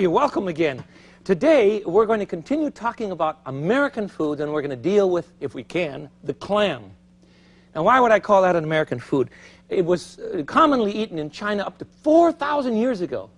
You're welcome again. Today, we're going to continue talking about American food, and we're going to deal with, if we can, the clam. Now, why would I call that an American food? It was commonly eaten in China up to 4,000 years ago.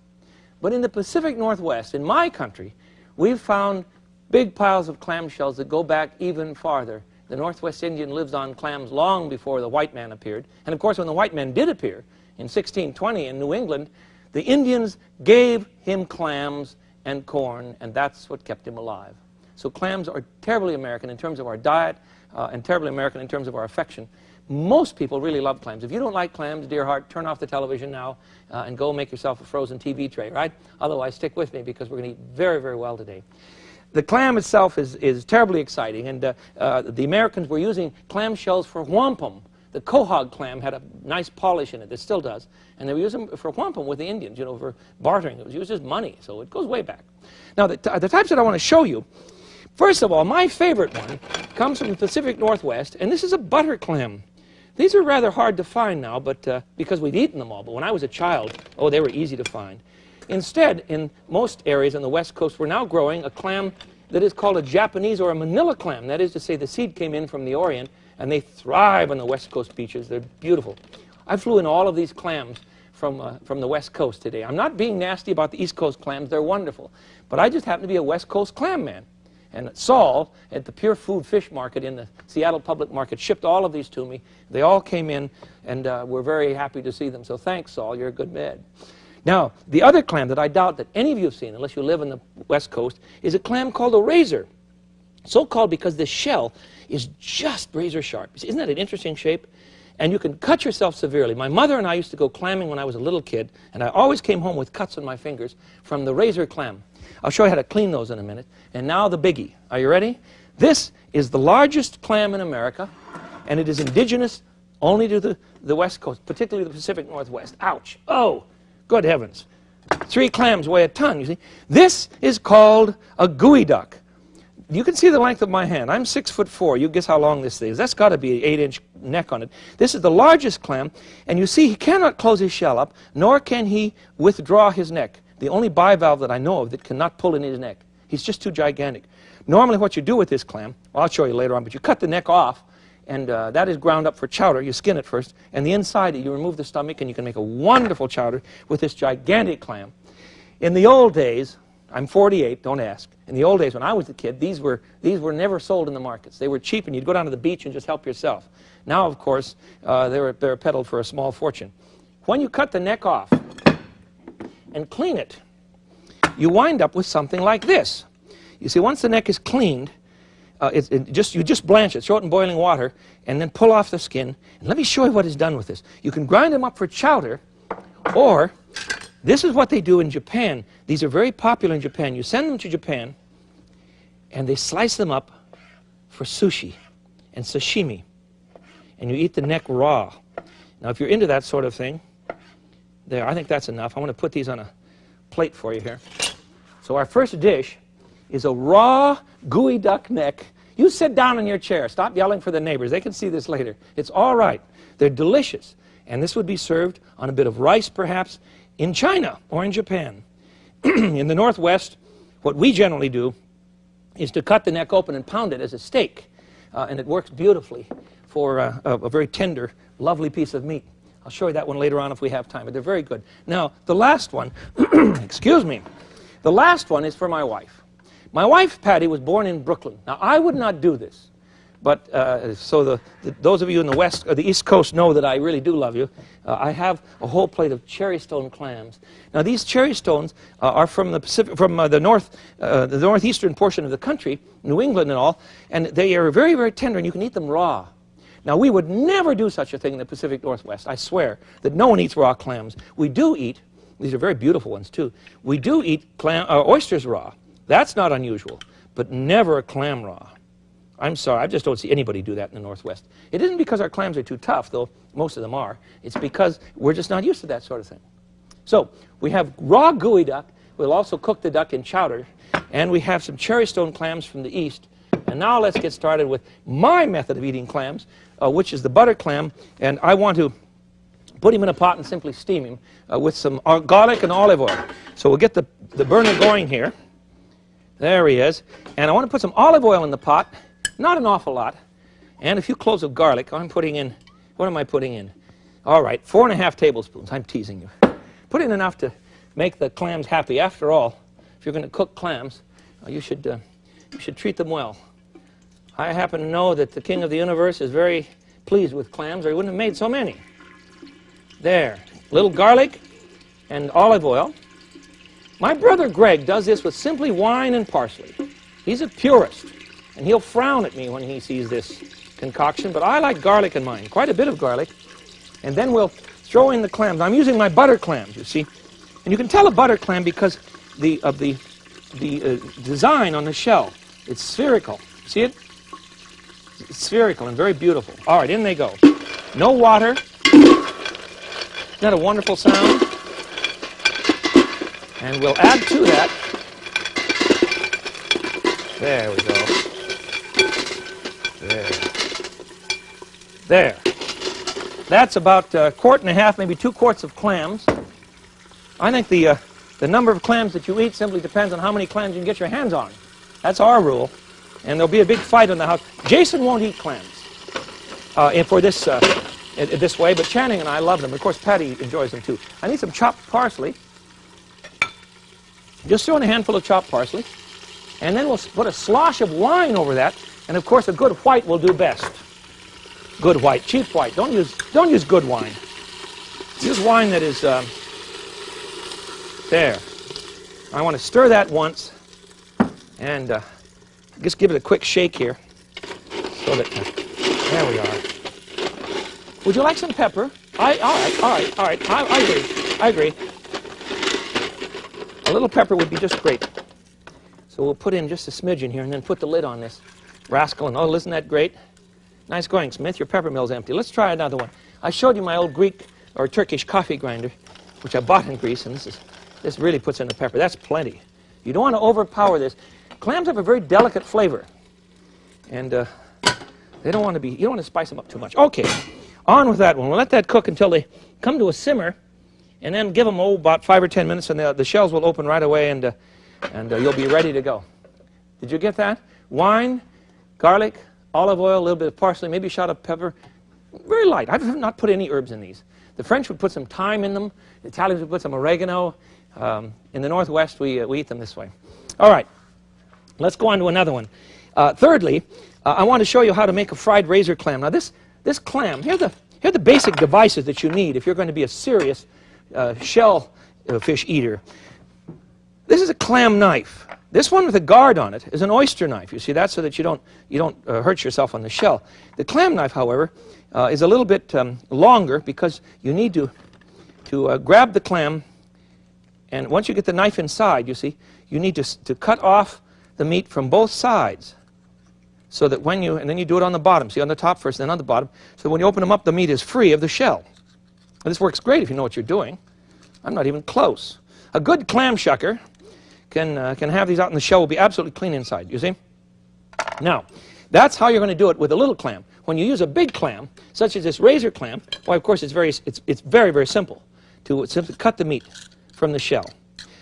But in the Pacific Northwest, in my country, we've found big piles of clam shells that go back even farther. The Northwest Indian lives on clams long before the white man appeared. And of course, when the white man did appear in 1620 in New England, the Indians gave him clams and corn, and that's what kept him alive. So clams are terribly American in terms of our diet, and terribly American in terms of our affection. Most people really love clams. If you don't like clams, dear heart, turn off the television now and go make yourself a frozen TV tray, right? Otherwise, stick with me because we're going to eat very, very well today. The clam itself is terribly exciting, and the Americans were using clam shells for wampum. The quahog clam had a nice polish in it. It still does. And they were using them for wampum with the Indians, you know, for bartering. It was used as money, so it goes way back. Now, the types that I want to show you, first of all, my favorite one comes from the Pacific Northwest, and this is a butter clam. These are rather hard to find now, but because we've eaten them all. But when I was a child, oh, they were easy to find. Instead, in most areas on the West Coast, we're now growing a clam that is called a Japanese or a Manila clam. That is to say, the seed came in from the Orient, and they thrive on the West Coast beaches. They're beautiful. I flew in all of these clams from the West Coast today. I'm not being nasty about the East Coast clams. They're wonderful. But I just happen to be a West Coast clam man. And Saul, at the Pure Food Fish Market in the Seattle Public Market, shipped all of these to me. They all came in, and we're very happy to see them. So thanks, Saul. You're a good man. Now, the other clam that I doubt that any of you have seen, unless you live on the West Coast, is a clam called a razor. So called because the shell is just razor sharp. Isn't that an interesting shape? And you can cut yourself severely. My mother and I used to go clamming when I was a little kid, and I always came home with cuts on my fingers from the razor clam. I'll show you how to clean those in a minute. And now the biggie. Are you ready? This is the largest clam in America, and it is indigenous only to the West Coast, particularly the Pacific Northwest. Ouch. Oh, good heavens. 3 clams weigh a ton, you see. This is called a gooey duck. You can see the length of my hand. I'm 6'4". You guess how long this thing is. That's got to be an 8-inch neck on it. This is the largest clam, and you see he cannot close his shell up, nor can he withdraw his neck. The only bivalve that I know of that cannot pull in his neck. He's just too gigantic. Normally what you do with this clam, well, I'll show you later on, but you cut the neck off, and that is ground up for chowder. You skin it first, and the inside, you remove the stomach, and you can make a wonderful chowder with this gigantic clam. In the old days, I'm 48, don't ask. In the old days, when I was a kid, these were never sold in the markets. They were cheap, and you'd go down to the beach and just help yourself. Now, of course, they're peddled for a small fortune. When you cut the neck off and clean it, you wind up with something like this. You see, once the neck is cleaned, you just blanch it, throw it in boiling water, and then pull off the skin. And let me show you what is done with this. You can grind them up for chowder, or this is what they do in Japan. These are very popular in Japan. You send them to Japan, and they slice them up for sushi and sashimi. And you eat the neck raw. Now, if you're into that sort of thing, there, I think that's enough. I want to put these on a plate for you here. So our first dish is a raw, gooey duck neck. You sit down in your chair. Stop yelling for the neighbors. They can see this later. It's all right. They're delicious. And this would be served on a bit of rice, perhaps, in China or in Japan. In the Northwest, what we generally do is to cut the neck open and pound it as a steak. And it works beautifully for a very tender, lovely piece of meat. I'll show you that one later on if we have time, but they're very good. Now, the last one, excuse me, the last one is for my wife. My wife, Patty, was born in Brooklyn. Now, I would not do this, but so those of you in the West, or the East Coast know that I really do love you. I have a whole plate of cherry stone clams. Now, these cherry stones are from the Pacific, from the northeastern portion of the country, New England and all, and they are very, very tender, and you can eat them raw. Now, we would never do such a thing in the Pacific Northwest. I swear that no one eats raw clams. We do eat, these are very beautiful ones too, we do eat oysters raw. That's not unusual, but never a clam raw. I'm sorry, I just don't see anybody do that in the Northwest. It isn't because our clams are too tough, though most of them are. It's because we're just not used to that sort of thing. So, we have raw gooey duck. We'll also cook the duck in chowder. And we have some cherry stone clams from the east. And now let's get started with my method of eating clams, which is the butter clam. And I want to Put him in a pot and simply steam him with some garlic and olive oil. So we'll get the burner going here. There he is. And I want to put some olive oil in the pot, not an awful lot, and a few cloves of garlic. I'm putting in, what am I putting in? All right, 4½ tablespoons. I'm teasing you. Put in enough to make the clams happy. After all, if you're going to cook clams, you should treat them well. I happen to know that the king of the universe is very pleased with clams, or he wouldn't have made so many. There, a little garlic and olive oil. My brother Greg does this with simply wine and parsley. He's a purist, and he'll frown at me when he sees this concoction, but I like garlic in mine, quite a bit of garlic. And then we'll throw in the clams. I'm using my butter clams, you see. And you can tell a butter clam because of the design on the shell. It's spherical. See it? It's spherical and very beautiful. All right, in they go. No water. Isn't that a wonderful sound? And we'll add to that. There we go. There. That's about 1.5 quarts, maybe 2 quarts of clams. I think the number of clams that you eat simply depends on how many clams you can get your hands on. That's our rule. And there'll be a big fight in the house. Jason won't eat clams for this way, but Channing and I love them. Of course, Patty enjoys them too. I need some chopped parsley. Just throw in a handful of chopped parsley. And then we'll put a slosh of wine over that. And of course, a good white will do best. Good white, cheap white. Don't use good wine. Use wine that is there. I want to stir that once, and just give it a quick shake here, so that there we are. Would you like some pepper? All right. I agree. A little pepper would be just great. So we'll put in just a smidgen here, and then put the lid on this rascal. And oh, isn't that great? Nice going, Smith. Your pepper mill's empty. Let's try another one. I showed you my old Greek or Turkish coffee grinder, which I bought in Greece, and this really puts in the pepper. That's plenty. You don't want to overpower this. Clams have a very delicate flavor, and they don't want to be. You don't want to spice them up too much. Okay, on with that one. We'll let that cook until they come to a simmer, and then give them about 5 or 10 minutes, and the shells will open right away, and you'll be ready to go. Did you get that? Wine, garlic, olive oil, a little bit of parsley, maybe a shot of pepper. Very light. I have not put any herbs in these. The French would put some thyme in them. The Italians would put some oregano. In the Northwest, we eat them this way. All right. Let's go on to another one. Thirdly, I want to show you how to make a fried razor clam. Now, this clam, here are the basic devices that you need if you're going to be a serious shell fish eater. This is a clam knife. This one with a guard on it is an oyster knife. You see that, so that you don't hurt yourself on the shell. The clam knife, however, is a little bit longer because you need to grab the clam, and once you get the knife inside, you see, you need to cut off the meat from both sides, so that and then you do it on the bottom. See, on the top first, then on the bottom, so when you open them up, the meat is free of the shell. And this works great if you know what you're doing. I'm not even close. A good clam shucker can have these out, and the shell will be absolutely clean inside, you see? Now, that's how you're going to do it with a little clam. When you use a big clam, such as this razor clam, well, of course, it's very, very simple to simply cut the meat from the shell.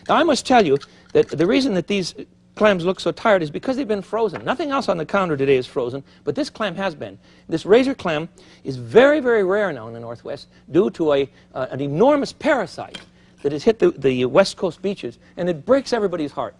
Now, I must tell you that the reason that these clams look so tired is because they've been frozen. Nothing else on the counter today is frozen, but this clam has been. This razor clam is very, very rare now in the Northwest due to an enormous parasite that has hit the West Coast beaches, and it breaks everybody's heart.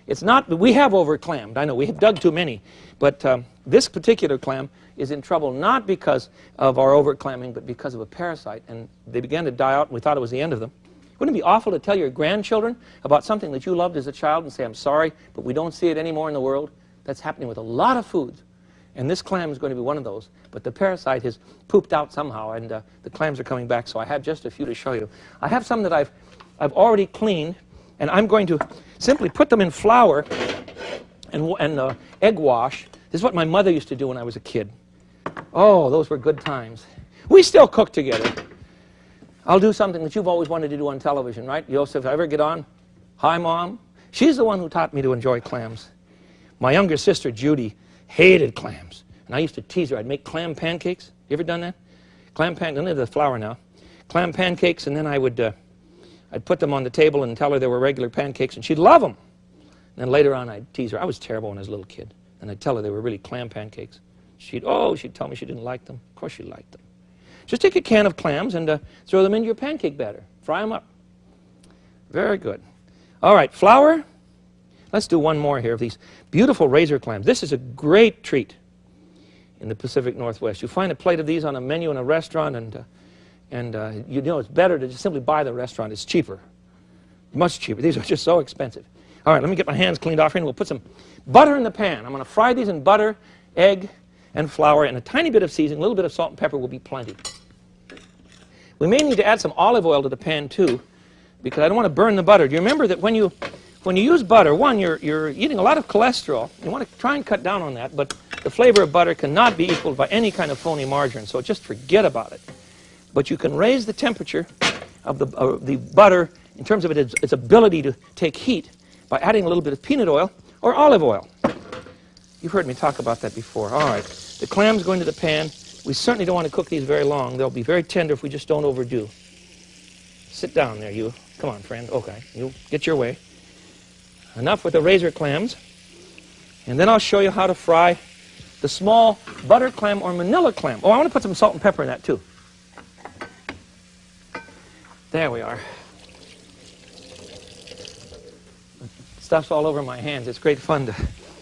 It's not, we have over-clammed, I know, we have dug too many, but this particular clam is in trouble not because of our over-clamming, but because of a parasite, and they began to die out, and we thought it was the end of them. Wouldn't it be awful to tell your grandchildren about something that you loved as a child and say, I'm sorry, but we don't see it anymore in the world? That's happening with a lot of foods, and this clam is going to be one of those, but the parasite has pooped out somehow, and the clams are coming back, so I have just a few to show you. I have some that I've already cleaned, and I'm going to simply put them in flour and egg wash. This is what my mother used to do when I was a kid. Oh, those were good times. We still cook together. I'll do something that you've always wanted to do on television, right? Joseph, ever get on? Hi, Mom. She's the one who taught me to enjoy clams. My younger sister, Judy, hated clams. And I used to tease her. I'd make clam pancakes. You ever done that? Clam pancakes. Don't need the flour now. clam pancakes, and then I'd put them on the table and tell her they were regular pancakes, and she'd love them. And then later on, I'd tease her. I was terrible when I was a little kid. And I'd tell her they were really clam pancakes. She'd tell me she didn't like them. Of course she liked them. Just take a can of clams and throw them into your pancake batter. Fry them up. Very good. All right, flour. Let's do one more here of these beautiful razor clams. This is a great treat in the Pacific Northwest. You find a plate of these on a menu in a restaurant, and you know it's better to just simply buy the restaurant. It's cheaper, much cheaper. These are just so expensive. All right, let me get my hands cleaned off here, and we'll put some butter in the pan. I'm going to fry these in butter, egg, and flour, and a tiny bit of seasoning. A little bit of salt and pepper will be plenty. We may need to add some olive oil to the pan too, because I don't want to burn the butter. Do you remember that when you use butter, one, you're eating a lot of cholesterol. You want to try and cut down on that, but the flavor of butter cannot be equaled by any kind of phony margarine, so just forget about it. But you can raise the temperature of the butter in terms of its ability to take heat by adding a little bit of peanut oil or olive oil. You've heard me talk about that before. All right, the clams go into the pan. We certainly don't want to cook these very long. They'll be very tender if we just don't overdo. Sit down there, you. Come on, friend. Okay, you get your way. Enough with the razor clams. And then I'll show you how to fry the small butter clam or manila clam. Oh, I want to put some salt and pepper in that too. There we are. Stuff's all over my hands. It's great fun to...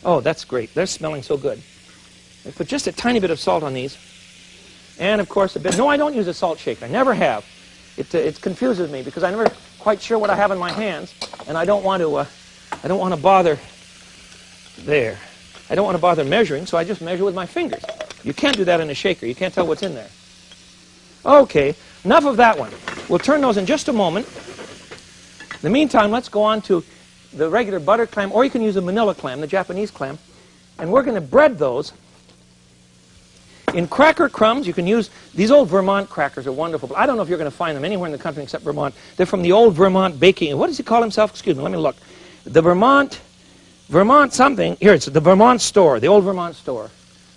Oh, that's great. They're smelling so good. I put just a tiny bit of salt on these. And, of course, a bit... No, I don't use a salt shaker. I never have. It confuses me because I'm never quite sure what I have in my hands, and I don't want to bother... There. I don't want to bother measuring, so I just measure with my fingers. You can't do that in a shaker. You can't tell what's in there. Okay, enough of that one. We'll turn those in just a moment. In the meantime, let's go on to the regular butter clam, or you can use a manila clam, the Japanese clam, and we're going to bread those in cracker crumbs. You can use these old Vermont crackers are wonderful, but I don't know if you're going to find them anywhere in the country except Vermont. They're from the old Vermont baking. What does he call himself? Excuse me, let me look. The Vermont something. Here, it's the Vermont store, the old Vermont store.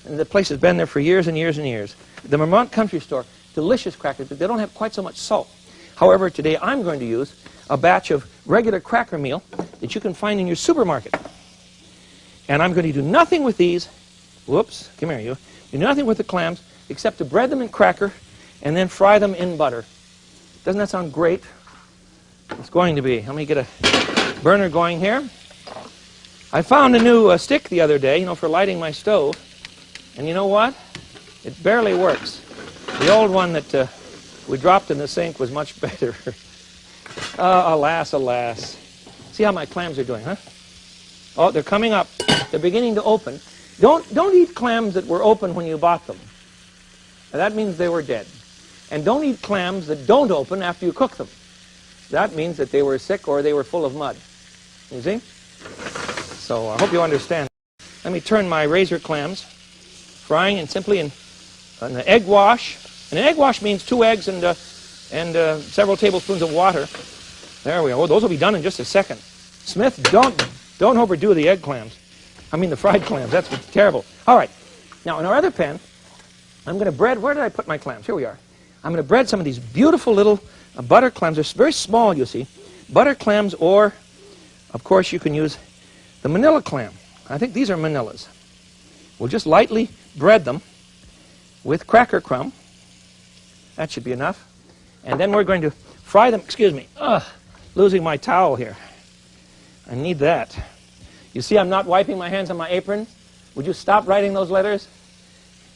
And the place has been there for years and years and years. The Vermont Country Store. Delicious crackers, but they don't have quite so much salt. However, today I'm going to use a batch of regular cracker meal that you can find in your supermarket. And I'm going to do nothing with these. Whoops, come here, you. Do nothing with the clams except to bread them in cracker and then fry them in butter. Doesn't that sound great? It's going to be. Let me get a burner going here. I found a new stick the other day, for lighting my stove. And you know what? It barely works. The old one that we dropped in the sink was much better. Alas, alas. See how my clams are doing, huh? Oh, they're coming up. They're beginning to open. Don't eat clams that were open when you bought them. Now, that means they were dead. And don't eat clams that don't open after you cook them. That means that they were sick or they were full of mud. You see? So I hope you understand. Let me turn my razor clams, frying and simply in an egg wash. And an egg wash means 2 eggs and several tablespoons of water. There we go. Oh, those will be done in just a second. Smith, don't overdo the egg clams. I mean the fried clams. That's terrible. All right. Now, in our other pan, I'm going to bread. Where did I put my clams? Here we are. I'm going to bread some of these beautiful little butter clams. They're very small, you see. Butter clams, or, of course, you can use the manila clam. I think these are manilas. We'll just lightly bread them with cracker crumb. That should be enough. And then we're going to fry them. Excuse me. Losing my towel here. I need that. You see I'm not wiping my hands on my apron? Would you stop writing those letters?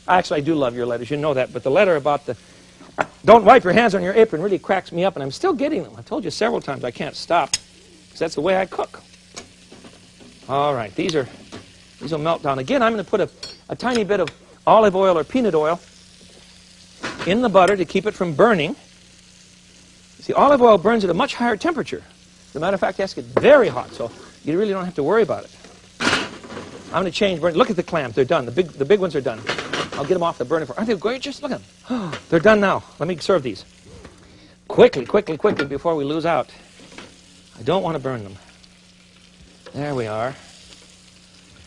Actually, I do love your letters. You know that. But the letter about the don't wipe your hands on your apron really cracks me up, and I'm still getting them. I've told you several times I can't stop because that's the way I cook. All right. These will melt down. Again, I'm going to put a tiny bit of olive oil or peanut oil in the butter to keep it from burning. See, olive oil burns at a much higher temperature. As a matter of fact, it has to get very hot, so you really don't have to worry about it. I'm going to change burn. Look at the clams. They're done. The big ones are done. I'll get them off the burner. Aren't they great? Just look at them. They're done now. Let me serve these. Quickly, quickly, quickly before we lose out. I don't want to burn them. There we are.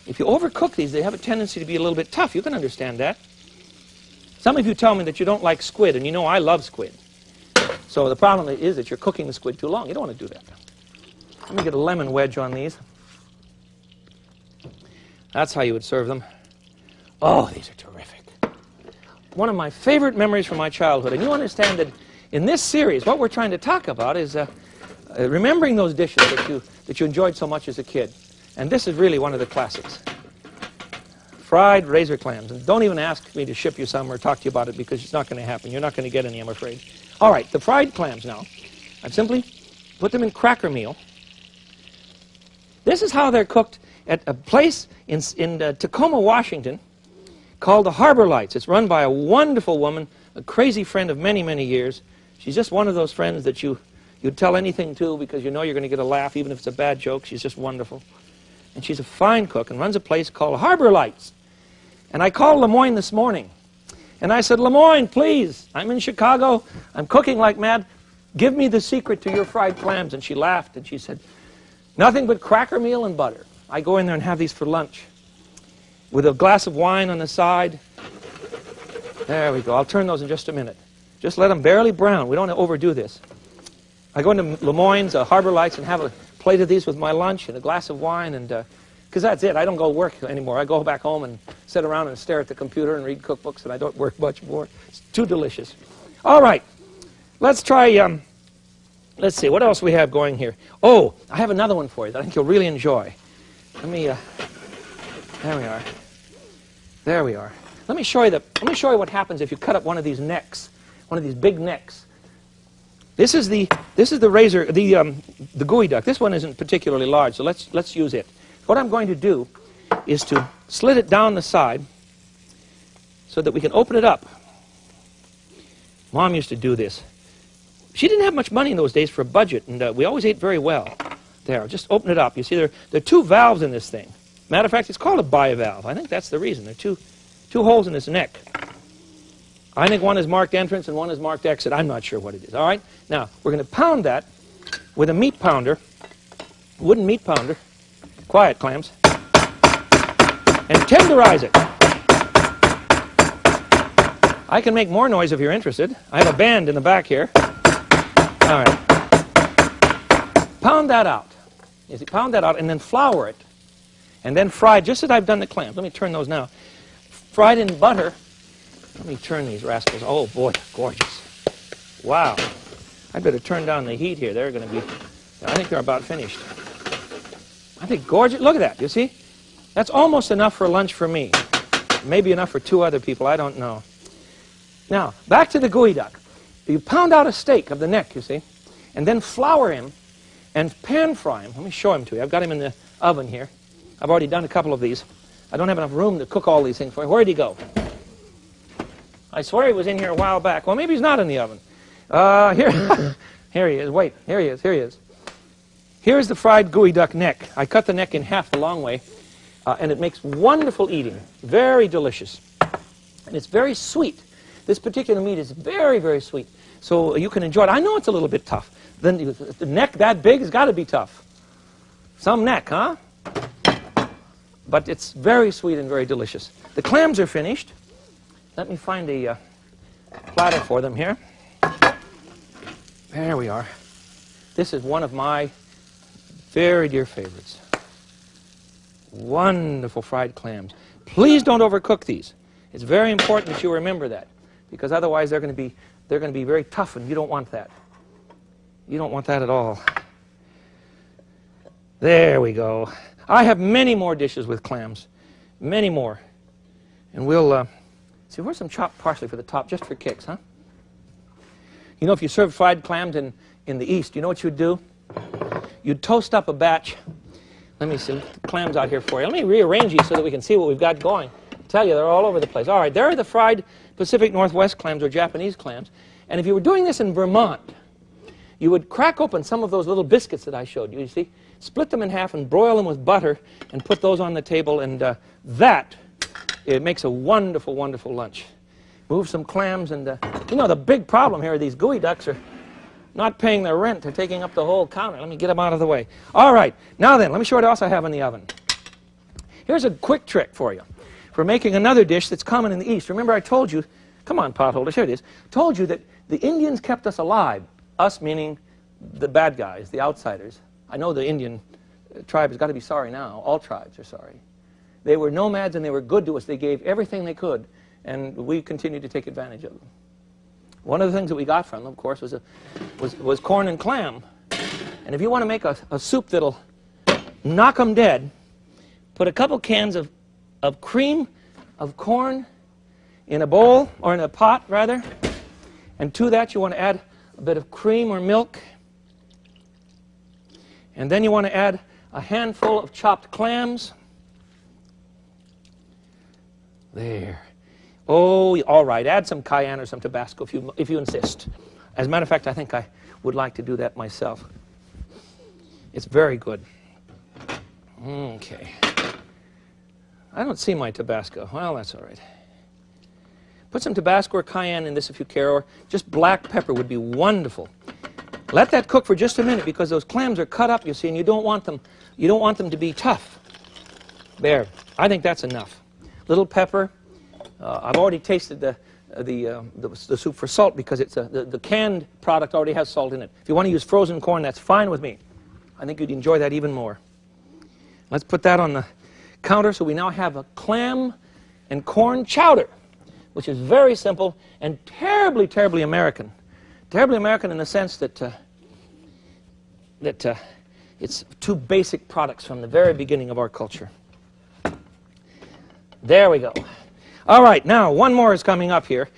If you overcook these, they have a tendency to be a little bit tough. You can understand that. Some of you tell me that you don't like squid, and you know I love squid. So the problem is that you're cooking the squid too long. You don't want to do that. Let me get a lemon wedge on these. That's how you would serve them. Oh, these are terrific. One of my favorite memories from my childhood. And you understand that in this series, what we're trying to talk about is remembering those dishes that you enjoyed so much as a kid. And this is really one of the classics. Fried razor clams. And don't even ask me to ship you some or talk to you about it, because it's not going to happen. You're not going to get any, I'm afraid. All right, the fried clams now. I've simply put them in cracker meal. This is how they're cooked at a place in Tacoma, Washington, called the Harbor Lights. It's run by a wonderful woman, a crazy friend of many, many years. She's just one of those friends that you'd tell anything to because you know you're going to get a laugh, even if it's a bad joke. She's just wonderful. And she's a fine cook and runs a place called Harbor Lights. And I called Lemoyne this morning. And I said, Lemoyne, please, I'm in Chicago. I'm cooking like mad. Give me the secret to your fried clams. And she laughed and she said, nothing but cracker meal and butter. I go in there and have these for lunch with a glass of wine on the side. There we go. I'll turn those in just a minute. Just let them barely brown. We don't want to overdo this. I go into Lemoyne's Harbor Lights and have a plate of these with my lunch and a glass of wine, and because that's it. I don't go work anymore. I go back home and sit around and stare at the computer and read cookbooks, and I don't work much more. It's too delicious. All right. Let's try, let's see, what else we have going here? Oh, I have another one for you that I think you'll really enjoy. Let me, there we are. There we are. Let me show you what happens if you cut up one of these necks, one of these big necks. This is the razor, the gooey duck. This one isn't particularly large, so let's use it. What I'm going to do is to slit it down the side so that we can open it up. Mom used to do this. She didn't have much money in those days for a budget, and we always ate very well. There, just open it up. You see, there are two valves in this thing. Matter of fact, it's called a bivalve. I think that's the reason. There are two holes in this neck. I think one is marked entrance and one is marked exit. I'm not sure what it is. All right? Now, we're going to pound that with a meat pounder, wooden meat pounder. Quiet, clams. And tenderize it. I can make more noise if you're interested. I have a band in the back here. All right. Pound that out. You see, pound that out and then flour it. And then fry it just as I've done the clams. Let me turn those now. Fried in butter. Let me turn these rascals. Oh, boy, gorgeous. Wow. I'd better turn down the heat here. They're going to be, I think they're about finished. I think gorgeous. Look at that. You see? That's almost enough for lunch for me. Maybe enough for 2 other people. I don't know. Now, back to the gooey duck. You pound out a steak of the neck, you see, and then flour him and pan fry him. Let me show him to you. I've got him in the oven here. I've already done a couple of these. I don't have enough room to cook all these things for him. Where'd he go? I swear he was in here a while back. Well, maybe he's not in the oven. Here, here he is. Wait, here he is. Here he is. Here's the fried gooey duck neck. I cut the neck in half the long way, and it makes wonderful eating. Very delicious. And it's very sweet. This particular meat is very, very sweet. So you can enjoy it. I know it's a little bit tough. Then the neck that big has got to be tough. Some neck, huh? But it's very sweet and very delicious. The clams are finished. Let me find a platter for them here. There we are. This is one of my very dear favorites. Wonderful fried clams. Please don't overcook these. It's very important that you remember that, because otherwise they're going to be very tough, and you don't want that. You don't want that at all. There we go. I have many more dishes with clams, many more, and we'll see. Where's some chopped parsley for the top, just for kicks, huh? You know, if you serve fried clams in the East, you know what you'd do? You'd toast up a batch. Let me see the clams out here for you. Let me rearrange these so that we can see what we've got going. I tell you, they're all over the place. All right, there are the fried Pacific Northwest clams, or Japanese clams. And if you were doing this in Vermont, you would crack open some of those little biscuits that I showed you. You see, split them in half and broil them with butter and put those on the table, and it makes a wonderful, wonderful lunch. Move some clams, and you know, the big problem here are these gooey ducks are not paying their rent. They're taking up the whole counter. Let me get them out of the way. All right, now then, let me show you what else I have in the oven. Here's a quick trick for you for making another dish that's common in the East. Remember I told you, come on, potholders, here it is, told you that the Indians kept us alive us meaning the bad guys, the outsiders. I know the Indian tribe has got to be sorry now. All tribes are sorry. They were nomads and they were good to us. They gave everything they could, and we continued to take advantage of them. One of the things that we got from them, of course, was corn and clam. And if you want to make a soup that'll knock them dead, put a couple cans of cream of corn in a bowl, or in a pot, rather. And to that, you want to add a bit of cream or milk. And then you want to add a handful of chopped clams. There. Oh, all right. Add some cayenne or some Tabasco if you insist. As a matter of fact, I think I would like to do that myself. It's very good. Okay. I don't see my Tabasco. Well, that's all right. Put some Tabasco or cayenne in this if you care, or just black pepper would be wonderful. Let that cook for just a minute because those clams are cut up, you see, and you don't want them to be tough. There. I think that's enough. Little pepper. I've already tasted the soup for salt because it's the canned product already has salt in it. If you want to use frozen corn, that's fine with me. I think you'd enjoy that even more. Let's put that on the counter. So we now have a clam and corn chowder, which is very simple and terribly, terribly American. Terribly American in the sense that it's two basic products from the very beginning of our culture. There we go. All right, now one more is coming up here.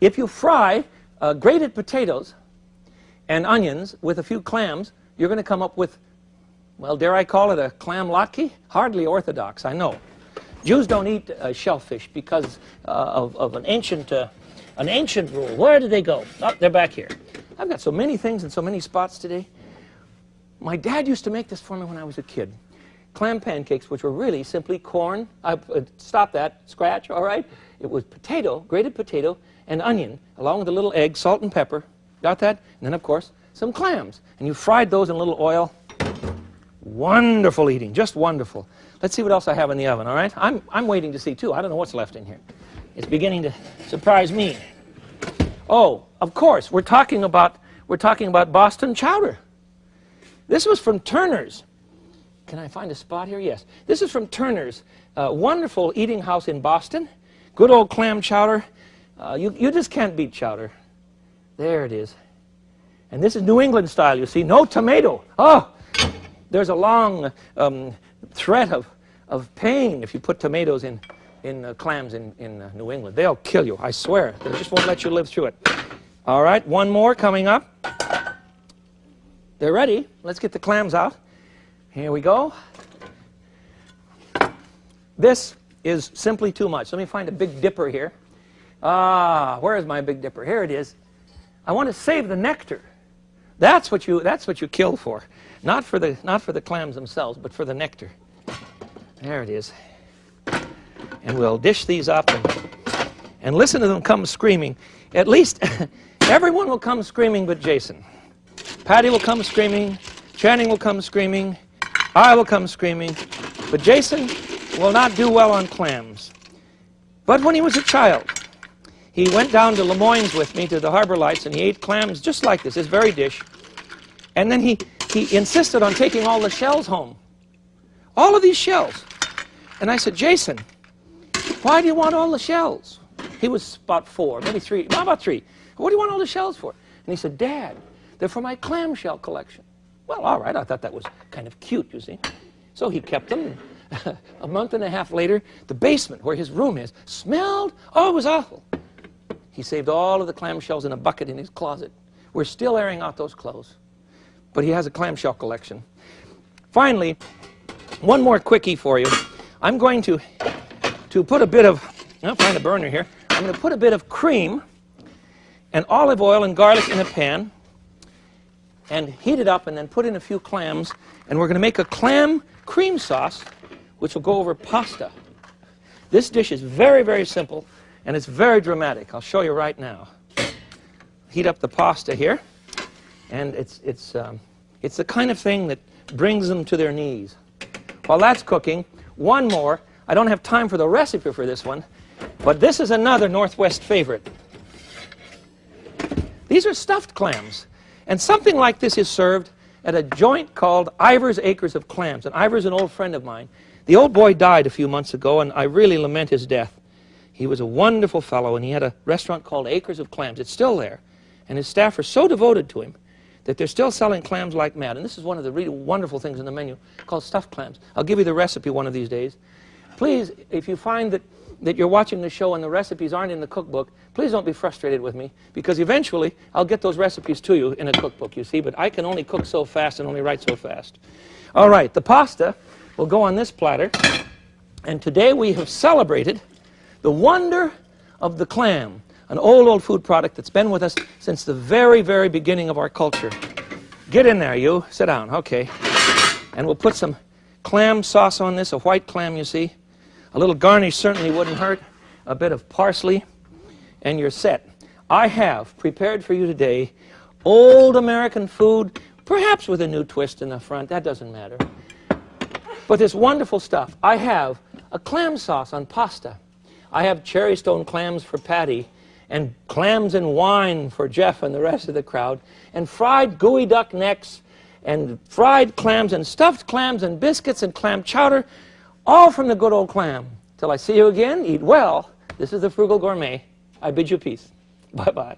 If you fry grated potatoes and onions with a few clams, you're going to come up with, well, dare I call it a clam latke? Hardly orthodox, I know. Jews don't eat shellfish because of an ancient rule. Where did they go? Oh, they're back here. I've got so many things in so many spots today. My dad used to make this for me when I was a kid. Clam pancakes, which were really simply corn. Stop that. Scratch, all right? It was potato, grated potato, and onion, along with a little egg, salt and pepper. Got that? And then, of course, some clams. And you fried those in a little oil. Wonderful eating, just wonderful. Let's see what else I have in the oven, all right? I'm waiting to see, too. I don't know what's left in here. It's beginning to surprise me. Oh, of course, we're talking about Boston chowder. This was from Turner's. Can I find a spot here? Yes. This is from Turner's, wonderful eating house in Boston. Good old clam chowder. You just can't beat chowder. There it is. And this is New England style, you see. No tomato. Oh, there's a long thread of pain if you put tomatoes in clams in New England. They'll kill you, I swear. They just won't let you live through it. All right, one more coming up. They're ready. Let's get the clams out. Here we go. This is simply too much. Let me find a Big Dipper here. Where is my Big Dipper? Here it is. I want to save the nectar. That's what you kill for. Not for the clams themselves, but for the nectar. There it is. And we'll dish these up and listen to them come screaming. At least everyone will come screaming but Jason. Patty will come screaming. Channing will come screaming. I will come screaming. But Jason will not do well on clams. But when he was a child, he went down to Les Moines with me to the Harbor Lights, and he ate clams just like this very dish. And then he insisted on taking all the shells home. All of these shells. And I said, Jason, why do you want all the shells? He was about 4, maybe 3, about 3. What do you want all the shells for? And he said, Dad, they're for my clamshell collection. Well, all right, I thought that was kind of cute, you see. So he kept them. A month and a half later, the basement where his room is smelled. Oh, it was awful. He saved all of the clamshells in a bucket in his closet. We're still airing out those clothes. But he has a clamshell collection. Finally, one more quickie for you. I'm going to put a bit of, I'll find a burner here. I'm going to put a bit of cream and olive oil and garlic in a pan and heat it up and then put in a few clams. And we're going to make a clam cream sauce, which will go over pasta. This dish is very, very simple, and it's very dramatic. I'll show you right now. Heat up the pasta here, and it's the kind of thing that brings them to their knees. While that's cooking, one more. I don't have time for the recipe for this one, but this is another Northwest favorite. These are stuffed clams. And something like this is served at a joint called Ivor's Acres of Clams. And Ivor's an old friend of mine. The old boy died a few months ago, and I really lament his death. He was a wonderful fellow, and he had a restaurant called Acres of Clams. It's still there. And his staff are so devoted to him that they're still selling clams like mad. And this is one of the really wonderful things in the menu called stuffed clams. I'll give you the recipe one of these days. Please, if you find that you're watching the show and the recipes aren't in the cookbook, please don't be frustrated with me, because eventually I'll get those recipes to you in a cookbook, you see, but I can only cook so fast and only write so fast. All right, the pasta will go on this platter, and today we have celebrated the wonder of the clam, an old food product that's been with us since the very, very beginning of our culture. Get in there, you. Sit down. Okay. And we'll put some clam sauce on this, a white clam, you see. A little garnish certainly wouldn't hurt. A bit of parsley, and you're set. I have prepared for you today old American food, perhaps with a new twist in the front. That doesn't matter. But this wonderful stuff. I have a clam sauce on pasta. I have cherry stone clams for Patty, and clams and wine for Jeff and the rest of the crowd, and fried gooey duck necks, and fried clams, and stuffed clams, and biscuits, and clam chowder, all from the good old clam. Till I see you again, eat well. This is the Frugal Gourmet. I bid you peace. Bye-bye.